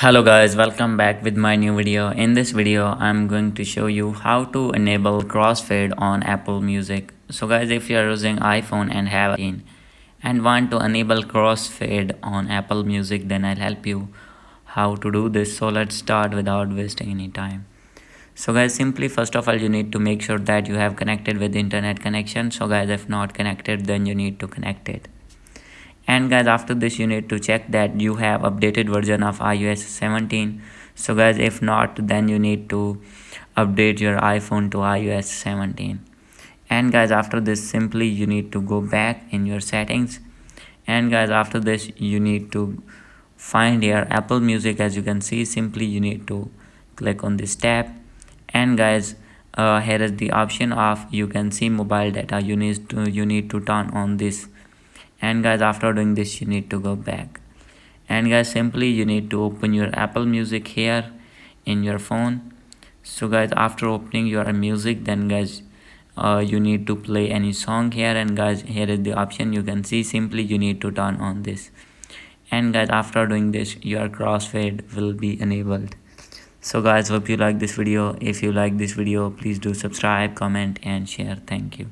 Hello guys, welcome back with my new video. In this video I'm going to show you how to enable crossfade on Apple Music. So guys, if you are using iPhone and have in and want to enable crossfade on Apple Music, then I'll help you how to do this. So let's start without wasting any time. So guys, simply first of all you need to make sure that you have connected with internet connection. So guys, if not connected, then you need to connect it. And guys, after this you need to check that you have updated version of iOS 17. So guys, if not, then you need to update your iPhone to iOS 17. And guys, after this simply you need to go back in your settings. And guys, after this you need to find your Apple Music. As you can see, simply you need to click on this tab. And guys, here is the option of you can see mobile data. You need to turn on this. And guys, after doing this you need to go back. And guys, simply you need to open your Apple Music here in your phone. So guys, after opening your music, then guys, you need to play any song here. And guys, here is the option you can see. Simply you need to turn on this. And guys, after doing this, your crossfade will be enabled. So guys, hope you like this video. If you like this video, please do subscribe, comment and share. Thank you.